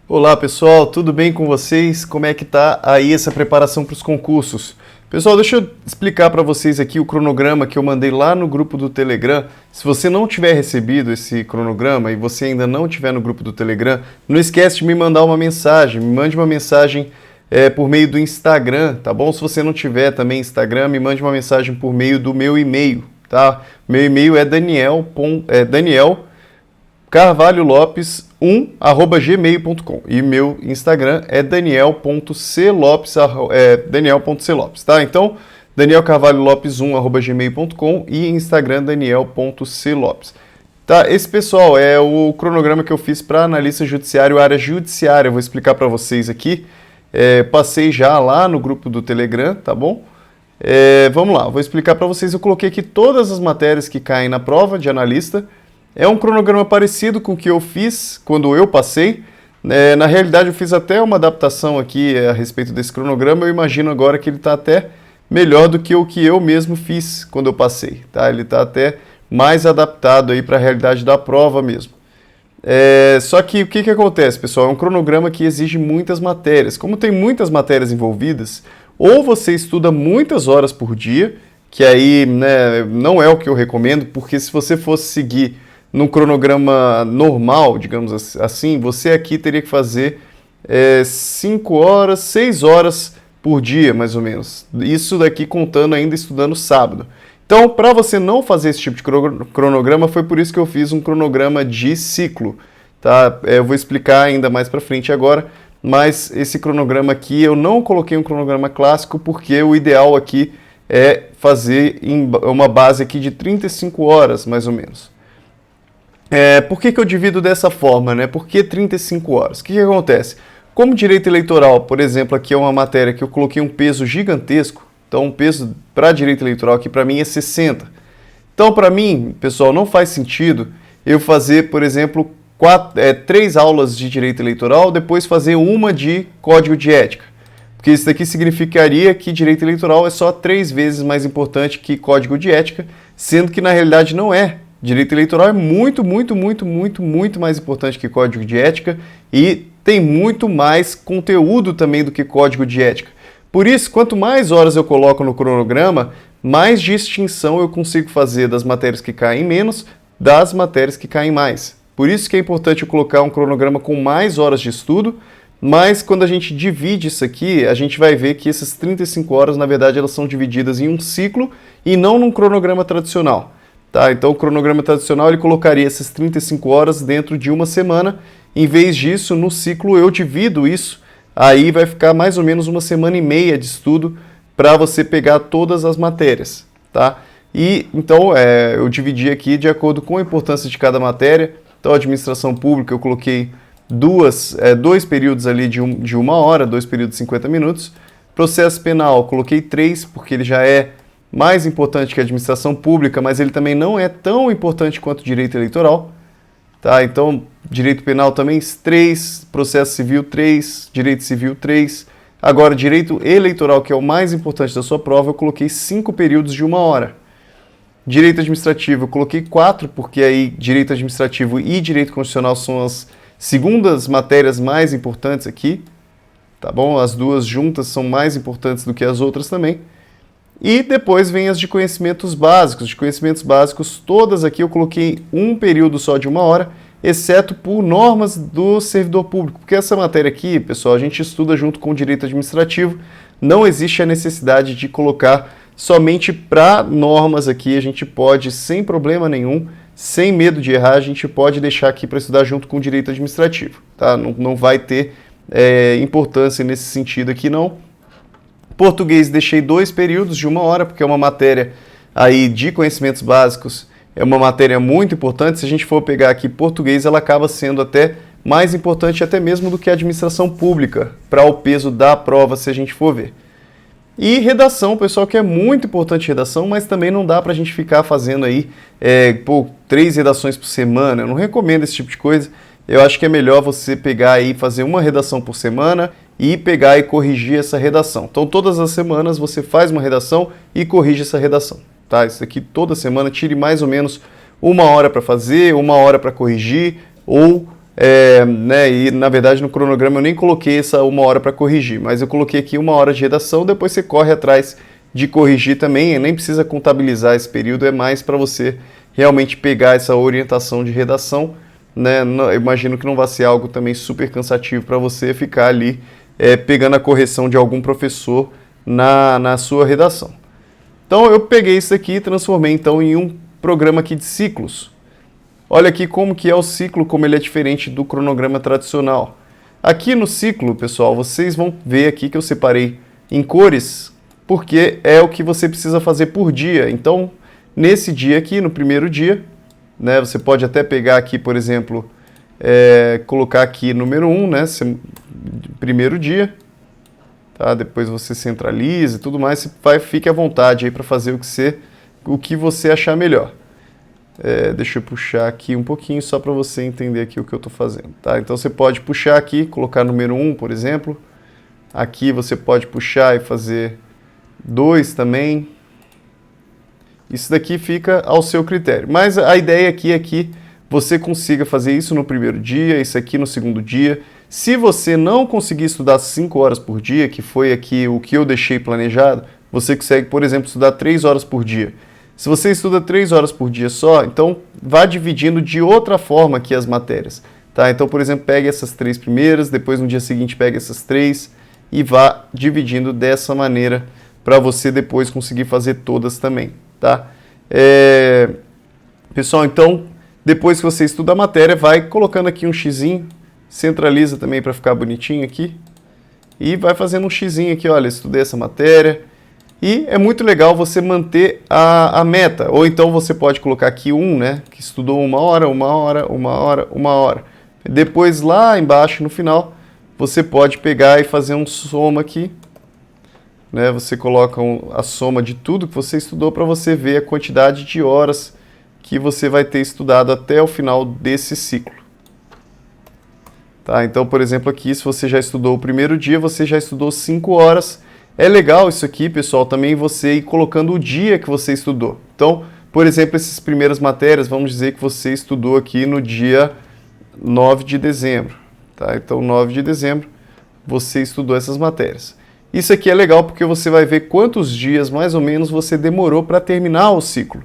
Olá pessoal, tudo bem com vocês? Como é que tá aí essa preparação para os concursos? Pessoal, deixa eu explicar para vocês aqui o cronograma que eu mandei lá no grupo do Telegram. Se você não tiver recebido esse cronograma e você ainda não tiver no grupo do Telegram, não esquece de me mandar uma mensagem. Me mande uma mensagem por meio do Instagram, tá bom? Se você não tiver também Instagram, me mande uma mensagem por meio do meu e-mail, tá? Meu e-mail é Daniel Carvalho Lopes 1@gmail.com e meu Instagram é daniel.clopes, Daniel.clopes, tá? Então, Daniel Carvalho Lopes 1@gmail.com e Instagram daniel.clopes. Tá, esse pessoal é o cronograma que eu fiz para analista judiciário, área judiciária. Eu vou explicar para vocês aqui. Passei já lá no grupo do Telegram, tá bom? Vamos lá, vou explicar para vocês. Eu coloquei aqui todas as matérias que caem na prova de analista. É um cronograma parecido com o que eu fiz quando eu passei. Na realidade, eu fiz até uma adaptação aqui a respeito desse cronograma. Eu imagino agora que ele está até melhor do que o que eu mesmo fiz quando eu passei. Tá? Ele está até mais adaptado para a realidade da prova mesmo. Só que o que acontece, pessoal? É um cronograma que exige muitas matérias. Como tem muitas matérias envolvidas, ou você estuda muitas horas por dia, que aí não é o que eu recomendo, porque se você fosse seguir num cronograma normal, digamos assim, você aqui teria que fazer 5 horas, 6 horas por dia, mais ou menos. Isso daqui contando ainda estudando sábado. Então, para você não fazer esse tipo de cronograma, foi por isso que eu fiz um cronograma de ciclo. Tá? Eu vou explicar ainda mais para frente agora, mas esse cronograma aqui eu não coloquei um cronograma clássico, porque o ideal aqui é fazer uma base aqui de 35 horas, mais ou menos. Por que eu divido dessa forma, né? Por que 35 horas? O que acontece? Como direito eleitoral, por exemplo, aqui é uma matéria que eu coloquei um peso gigantesco, então um peso para direito eleitoral aqui para mim é 60. Então, para mim, pessoal, não faz sentido eu fazer, por exemplo, 3 aulas de direito eleitoral, depois fazer uma de código de ética. Porque isso daqui significaria que direito eleitoral é só 3 vezes mais importante que código de ética, sendo que na realidade não é. Direito eleitoral é muito mais importante que código de ética e tem muito mais conteúdo também do que código de ética. Por isso, quanto mais horas eu coloco no cronograma, mais distinção eu consigo fazer das matérias que caem menos das matérias que caem mais. Por isso que é importante eu colocar um cronograma com mais horas de estudo, mas quando a gente divide isso aqui, a gente vai ver que essas 35 horas, na verdade, elas são divididas em um ciclo e não num cronograma tradicional. Tá, então o cronograma tradicional ele colocaria essas 35 horas dentro de uma semana. Em vez disso, no ciclo eu divido isso, aí vai ficar mais ou menos uma semana e meia de estudo para você pegar todas as matérias. Tá? E então eu dividi aqui de acordo com a importância de cada matéria. Então administração pública eu coloquei dois períodos ali de uma hora, 2 períodos de 50 minutos. Processo penal eu coloquei 3, porque ele já é mais importante que a administração pública, mas ele também não é tão importante quanto o direito eleitoral. Tá? Então, direito penal também 3, processo civil 3, direito civil 3. Agora, direito eleitoral, que é o mais importante da sua prova, eu coloquei 5 períodos de uma hora. Direito administrativo, eu coloquei 4, porque aí direito administrativo e direito constitucional são as segundas matérias mais importantes aqui. Tá bom? As duas juntas são mais importantes do que as outras também. E depois vem as de conhecimentos básicos. De conhecimentos básicos, todas aqui eu coloquei um período só de uma hora, exceto por normas do servidor público. Porque essa matéria aqui, pessoal, a gente estuda junto com o direito administrativo. Não existe a necessidade de colocar somente para normas aqui. A gente pode, sem problema nenhum, sem medo de errar, a gente pode deixar aqui para estudar junto com o direito administrativo. Tá? Não vai ter importância nesse sentido aqui, não. Português deixei 2 períodos de uma hora, porque é uma matéria aí de conhecimentos básicos, é uma matéria muito importante. Se a gente for pegar aqui português, ela acaba sendo até mais importante até mesmo do que a administração pública, para o peso da prova, se a gente for ver. E redação, pessoal, que é muito importante redação, mas também não dá para a gente ficar fazendo aí 3 redações por semana. Eu não recomendo esse tipo de coisa. Eu acho que é melhor você pegar aí e fazer uma redação por semana e pegar e corrigir essa redação. Então, todas as semanas você faz uma redação e corrige essa redação. Tá? Isso aqui toda semana, tire mais ou menos 1 hora para fazer, 1 hora para corrigir, ou Né, e na verdade no cronograma eu nem coloquei essa 1 hora para corrigir, mas eu coloquei aqui 1 hora de redação, depois você corre atrás de corrigir também, nem precisa contabilizar esse período, é mais para você realmente pegar essa orientação de redação, né? Eu imagino que não vai ser algo também super cansativo para você ficar ali pegando a correção de algum professor na sua redação. Então eu peguei isso aqui e transformei então em um programa aqui de ciclos. Olha aqui como que é o ciclo, como ele é diferente do cronograma tradicional. Aqui no ciclo, pessoal, vocês vão ver aqui que eu separei em cores, porque é o que você precisa fazer por dia. Então, nesse dia aqui, no primeiro dia, né, você pode até pegar aqui, por exemplo, colocar aqui número 1, né, primeiro dia, tá? Depois você centraliza e tudo mais, fique à vontade aí para fazer o que você achar melhor. Deixa eu puxar aqui um pouquinho só para você entender aqui o que eu estou fazendo, tá? Então você pode puxar aqui, colocar número 1, por exemplo. Aqui você pode puxar e fazer 2 também. Isso daqui fica ao seu critério. Mas a ideia aqui é que você consiga fazer isso no primeiro dia, isso aqui no segundo dia. Se você não conseguir estudar 5 horas por dia, que foi aqui o que eu deixei planejado, você consegue, por exemplo, estudar 3 horas por dia. Se você estuda 3 horas por dia só, então vá dividindo de outra forma aqui as matérias. Tá? Então, por exemplo, pegue essas 3 primeiras, depois no dia seguinte pegue essas 3 e vá dividindo dessa maneira para você depois conseguir fazer todas também. Tá? Pessoal, então, depois que você estuda a matéria, vai colocando aqui um xizinho, centraliza também para ficar bonitinho aqui e vai fazendo um xizinho aqui, olha, estudei essa matéria. E é muito legal você manter a meta, ou então você pode colocar aqui né, que estudou 1 hora, 1 hora, 1 hora, 1 hora. Depois lá embaixo, no final, você pode pegar e fazer um soma aqui, né, você coloca a soma de tudo que você estudou para você ver a quantidade de horas que você vai ter estudado até o final desse ciclo. Tá? Então, por exemplo, aqui, se você já estudou o primeiro dia, você já estudou 5 horas. É legal isso aqui, pessoal, também você ir colocando o dia que você estudou. Então, por exemplo, essas primeiras matérias, vamos dizer que você estudou aqui no dia 9 de dezembro. Tá? Então, 9 de dezembro, você estudou essas matérias. Isso aqui é legal porque você vai ver quantos dias, mais ou menos, você demorou para terminar o ciclo.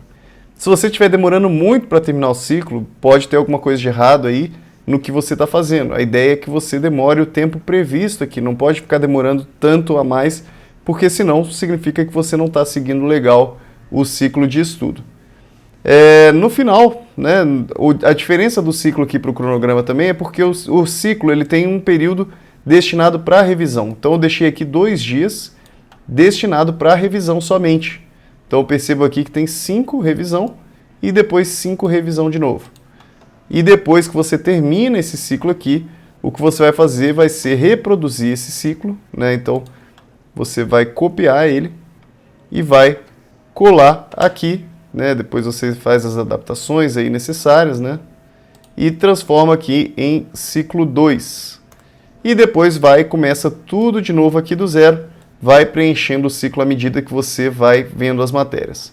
Se você estiver demorando muito para terminar o ciclo, pode ter alguma coisa de errado aí no que você está fazendo. A ideia é que você demore o tempo previsto aqui, não pode ficar demorando tanto a mais, porque senão significa que você não está seguindo legal o ciclo de estudo. No final, né, a diferença do ciclo aqui para o cronograma também é porque o ciclo ele tem um período destinado para revisão. Então eu deixei aqui 2 dias destinado para revisão somente. Então eu percebo aqui que tem 5 revisão e depois 5 revisão de novo. E depois que você termina esse ciclo aqui, o que você vai fazer vai ser reproduzir esse ciclo, né? Então você vai copiar ele e vai colar aqui, né? Depois você faz as adaptações aí necessárias, né? E transforma aqui em ciclo 2. E depois começa tudo de novo aqui do zero, vai preenchendo o ciclo à medida que você vai vendo as matérias.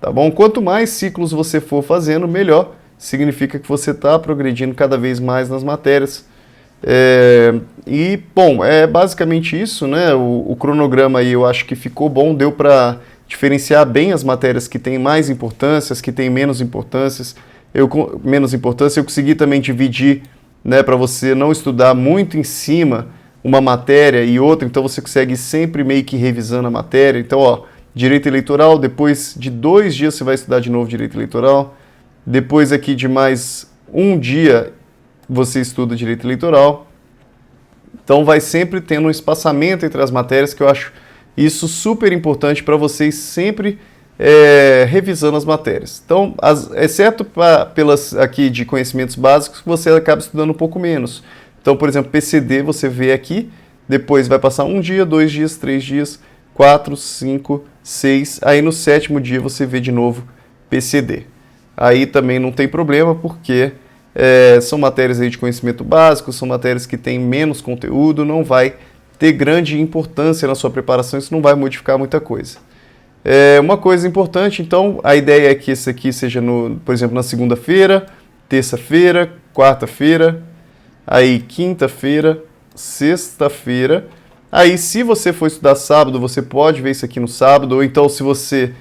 Tá bom? Quanto mais ciclos você for fazendo, melhor. Significa que você está progredindo cada vez mais nas matérias. Bom, é basicamente isso, né? O cronograma aí eu acho que ficou bom, deu para diferenciar bem as matérias que têm mais importâncias, que têm menos importâncias. Eu consegui também dividir, né, para você não estudar muito em cima uma matéria e outra, então você consegue sempre meio que revisando a matéria. Então, ó, direito eleitoral, depois de 2 dias você vai estudar de novo direito eleitoral. Depois aqui de mais 1 dia você estuda direito eleitoral. Então vai sempre tendo um espaçamento entre as matérias, que eu acho isso super importante para vocês sempre revisando as matérias. Então, exceto pelas aqui de conhecimentos básicos, você acaba estudando um pouco menos. Então, por exemplo, PCD você vê aqui, depois vai passar 1 dia, 2 dias, 3 dias, 4, 5, 6, aí no 7º dia você vê de novo PCD. Aí também não tem problema, porque são matérias aí de conhecimento básico, são matérias que têm menos conteúdo, não vai ter grande importância na sua preparação, isso não vai modificar muita coisa. Uma coisa importante, então, a ideia é que esse aqui seja, por exemplo, na segunda-feira, terça-feira, quarta-feira, aí quinta-feira, sexta-feira. Aí, se você for estudar sábado, você pode ver isso aqui no sábado, ou então se você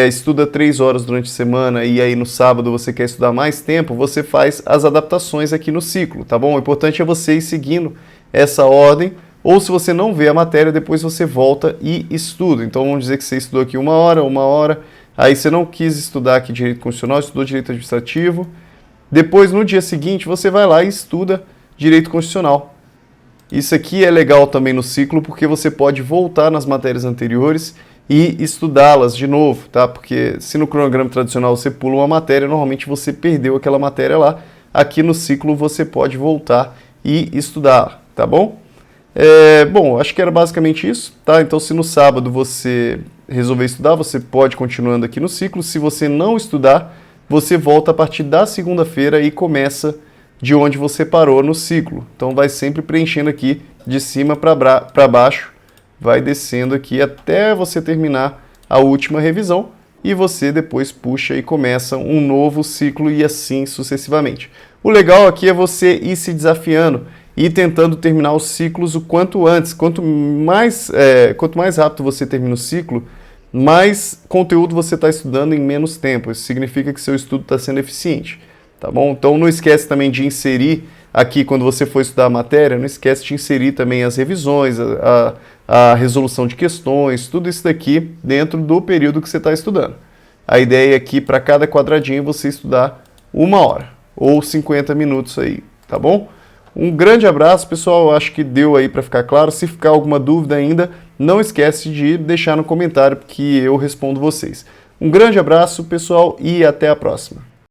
estuda 3 horas durante a semana e aí no sábado você quer estudar mais tempo, você faz as adaptações aqui no ciclo, tá bom? O importante é você ir seguindo essa ordem, ou se você não vê a matéria, depois você volta e estuda. Então vamos dizer que você estudou aqui uma hora, aí você não quis estudar aqui direito constitucional, estudou direito administrativo, depois no dia seguinte você vai lá e estuda direito constitucional. Isso aqui é legal também no ciclo, porque você pode voltar nas matérias anteriores e estudá-las de novo, tá? Porque se no cronograma tradicional você pula uma matéria, normalmente você perdeu aquela matéria lá. Aqui no ciclo você pode voltar e estudar, tá bom? Bom, acho que era basicamente isso, tá? Então se no sábado você resolver estudar, você pode continuando aqui no ciclo. Se você não estudar, você volta a partir da segunda-feira e começa de onde você parou no ciclo. Então vai sempre preenchendo aqui de cima para baixo, vai descendo aqui até você terminar a última revisão e você depois puxa e começa um novo ciclo e assim sucessivamente. O legal aqui é você ir se desafiando e tentando terminar os ciclos o quanto antes. Quanto mais rápido você termina o ciclo, mais conteúdo você está estudando em menos tempo. Isso significa que seu estudo está sendo eficiente. Tá bom? Então não esquece também de inserir aqui, quando você for estudar a matéria, não esquece de inserir também as revisões, a resolução de questões, tudo isso daqui dentro do período que você está estudando. A ideia é que para cada quadradinho você estudar 1 hora ou 50 minutos aí, tá bom? Um grande abraço, pessoal, acho que deu aí para ficar claro. Se ficar alguma dúvida ainda, não esquece de deixar no comentário que eu respondo vocês. Um grande abraço, pessoal, e até a próxima.